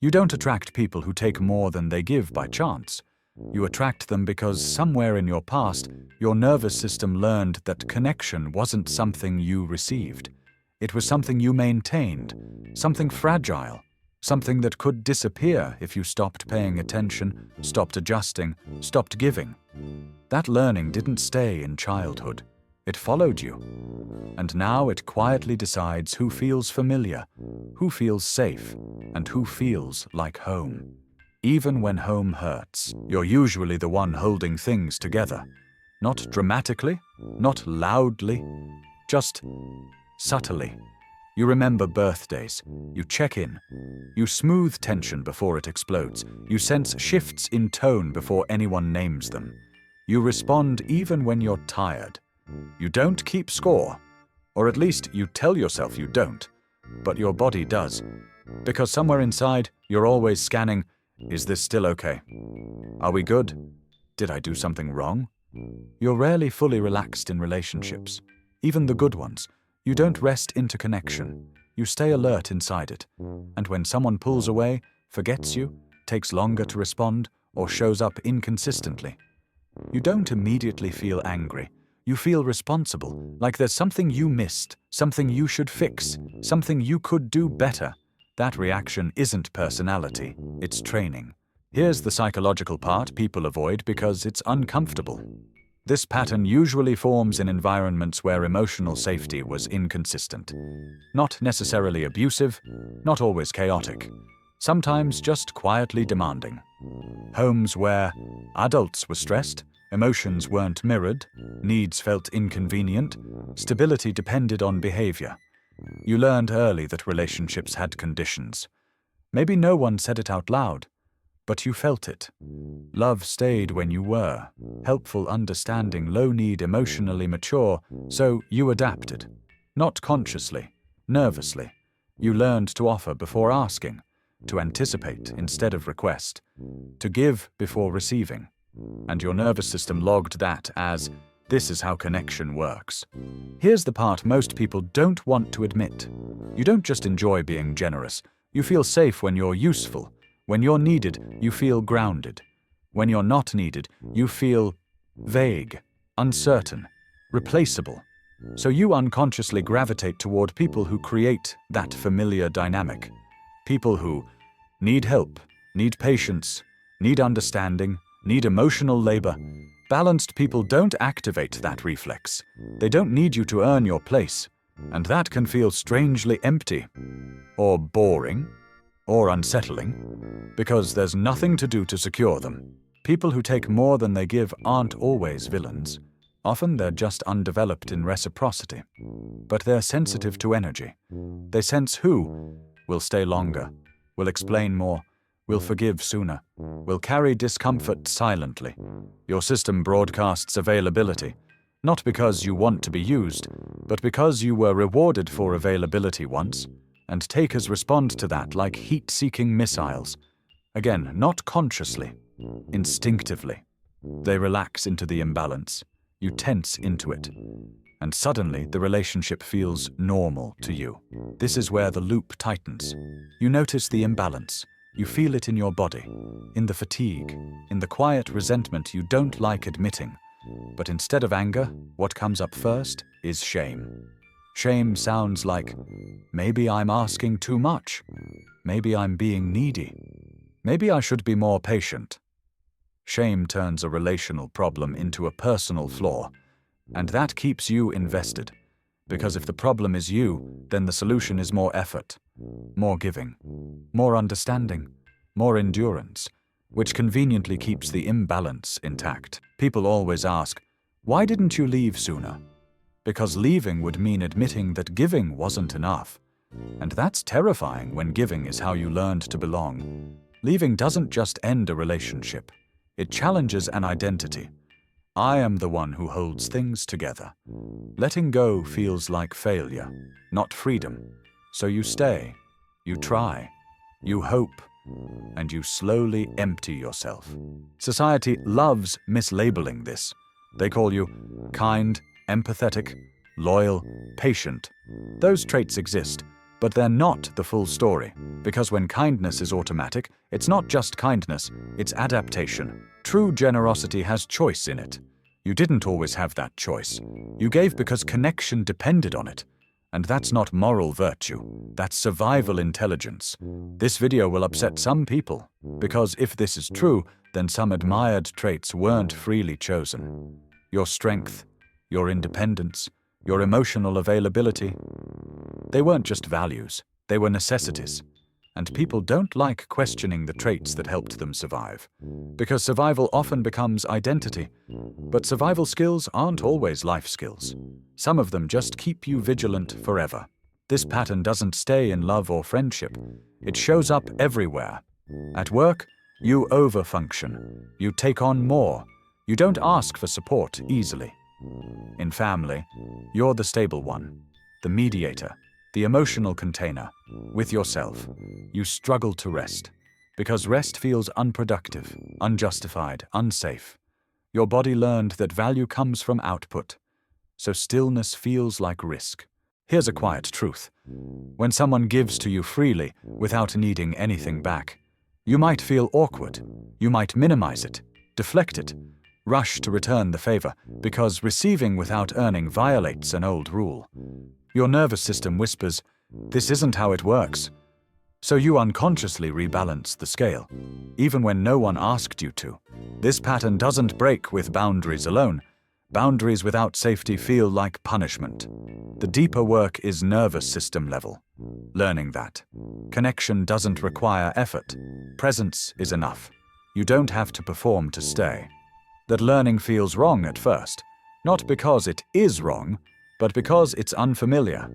You don't attract people who take more than they give by chance. You attract them because somewhere in your past, your nervous system learned that connection wasn't something you received. It was something you maintained, something fragile, something that could disappear if you stopped paying attention, stopped adjusting, stopped giving. That learning didn't stay in childhood. It followed you. And now it quietly decides who feels familiar, who feels safe, and who feels like home. Even when home hurts, you're usually the one holding things together. Not dramatically, not loudly, just subtly. You remember birthdays, you check in, you smooth tension before it explodes, you sense shifts in tone before anyone names them. You respond even when you're tired. You don't keep score, or at least you tell yourself you don't, but your body does. Because somewhere inside, you're always scanning, is this still okay? Are we good? Did I do something wrong? You're rarely fully relaxed in relationships, even the good ones. You don't rest into connection. You stay alert inside it. And when someone pulls away, forgets you, takes longer to respond, or shows up inconsistently, you don't immediately feel angry. You feel responsible, like there's something you missed, something you should fix, something you could do better. That reaction isn't personality, it's training. Here's the psychological part people avoid because it's uncomfortable. This pattern usually forms in environments where emotional safety was inconsistent. Not necessarily abusive, not always chaotic. Sometimes just quietly demanding. Homes where adults were stressed, emotions weren't mirrored, needs felt inconvenient, stability depended on behavior. You learned early that relationships had conditions. Maybe no one said it out loud, but you felt it. Love stayed when you were, helpful, understanding, low need, emotionally mature, so you adapted. Not consciously, nervously. You learned to offer before asking, to anticipate instead of request, to give before receiving. And your nervous system logged that as, this is how connection works. Here's the part most people don't want to admit. You don't just enjoy being generous. You feel safe when you're useful. When you're needed, you feel grounded. When you're not needed, you feel vague, uncertain, replaceable. So you unconsciously gravitate toward people who create that familiar dynamic. People who need help, need patience, need understanding, need emotional labor. Balanced people don't activate that reflex. They don't need you to earn your place. And that can feel strangely empty, or boring, or unsettling, because there's nothing to do to secure them. People who take more than they give aren't always villains. Often they're just undeveloped in reciprocity. But they're sensitive to energy. They sense who will stay longer, will explain more, will forgive sooner, will carry discomfort silently. Your system broadcasts availability, not because you want to be used, but because you were rewarded for availability once, and takers respond to that like heat-seeking missiles. Again, not consciously, instinctively. They relax into the imbalance. You tense into it. And suddenly, the relationship feels normal to you. This is where the loop tightens. You notice the imbalance. You feel it in your body, in the fatigue, in the quiet resentment you don't like admitting. But instead of anger, what comes up first is shame. Shame sounds like, maybe I'm asking too much. Maybe I'm being needy. Maybe I should be more patient. Shame turns a relational problem into a personal flaw, and that keeps you invested. Because if the problem is you, then the solution is more effort, more giving, more understanding, more endurance, which conveniently keeps the imbalance intact. People always ask, why didn't you leave sooner? Because leaving would mean admitting that giving wasn't enough. And that's terrifying when giving is how you learned to belong. Leaving doesn't just end a relationship. It challenges an identity. I am the one who holds things together. Letting go feels like failure, not freedom. So you stay, you try, you hope, and you slowly empty yourself. Society loves mislabeling this. They call you kind, empathetic, loyal, patient. Those traits exist, But they're not the full story, because when kindness is automatic, it's not just kindness, it's adaptation. True generosity has choice in it. You didn't always have that choice. You gave because connection depended on it. And that's not moral virtue, that's survival intelligence. This video will upset some people, because if this is true, then some admired traits weren't freely chosen. Your strength, your independence, your emotional availability, they weren't just values, they were necessities. And people don't like questioning the traits that helped them survive, because survival often becomes identity. But survival skills aren't always life skills. Some of them just keep you vigilant forever. This pattern doesn't stay in love or friendship. It shows up everywhere. At work, you overfunction. You take on more. You don't ask for support easily. In family, you're the stable one, the mediator, the emotional container. With yourself, you struggle to rest, because rest feels unproductive, unjustified, unsafe. Your body learned that value comes from output, so stillness feels like risk. Here's a quiet truth. When someone gives to you freely, without needing anything back, you might feel awkward. You might minimize it, deflect it, rush to return the favor, because receiving without earning violates an old rule. Your nervous system whispers, "This isn't how it works." So you unconsciously rebalance the scale, even when no one asked you to. This pattern doesn't break with boundaries alone. Boundaries without safety feel like punishment. The deeper work is nervous system level. Learning that connection doesn't require effort. Presence is enough. You don't have to perform to stay. That learning feels wrong at first, not because it is wrong, but because it's unfamiliar.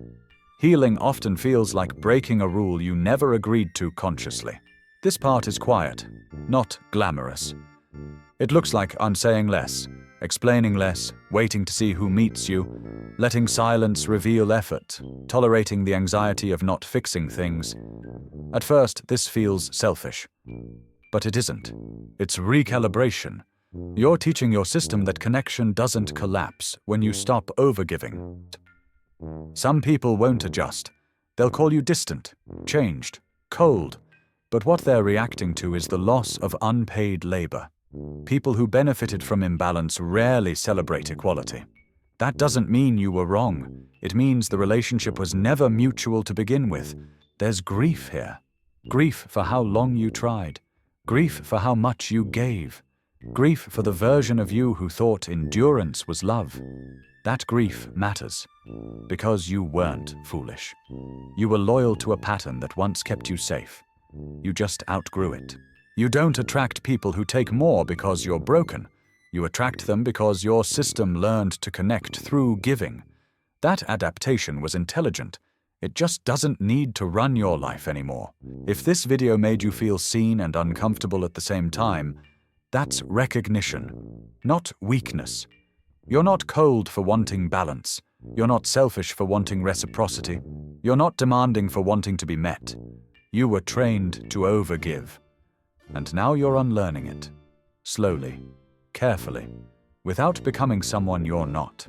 Healing often feels like breaking a rule you never agreed to consciously. This part is quiet, not glamorous. It looks like unsaying less, explaining less, waiting to see who meets you, letting silence reveal effort, tolerating the anxiety of not fixing things. At first, this feels selfish, but it isn't. It's recalibration. You're teaching your system that connection doesn't collapse when you stop overgiving. Some people won't adjust. They'll call you distant, changed, cold. But what they're reacting to is the loss of unpaid labor. People who benefited from imbalance rarely celebrate equality. That doesn't mean you were wrong. It means the relationship was never mutual to begin with. There's grief here. Grief for how long you tried. Grief for how much you gave. Grief for the version of you who thought endurance was love. That grief matters, because you weren't foolish. You were loyal to a pattern that once kept you safe. You just outgrew it. You don't attract people who take more because you're broken. You attract them because your system learned to connect through giving. That adaptation was intelligent. It just doesn't need to run your life anymore. If this video made you feel seen and uncomfortable at the same time, that's recognition, not weakness. You're not cold for wanting balance. You're not selfish for wanting reciprocity. You're not demanding for wanting to be met. You were trained to overgive. And now you're unlearning it. Slowly, carefully, without becoming someone you're not.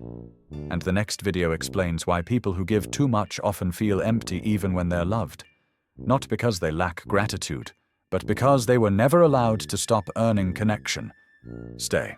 And the next video explains why people who give too much often feel empty even when they're loved. Not because they lack gratitude, but because they were never allowed to stop earning connection. Stay.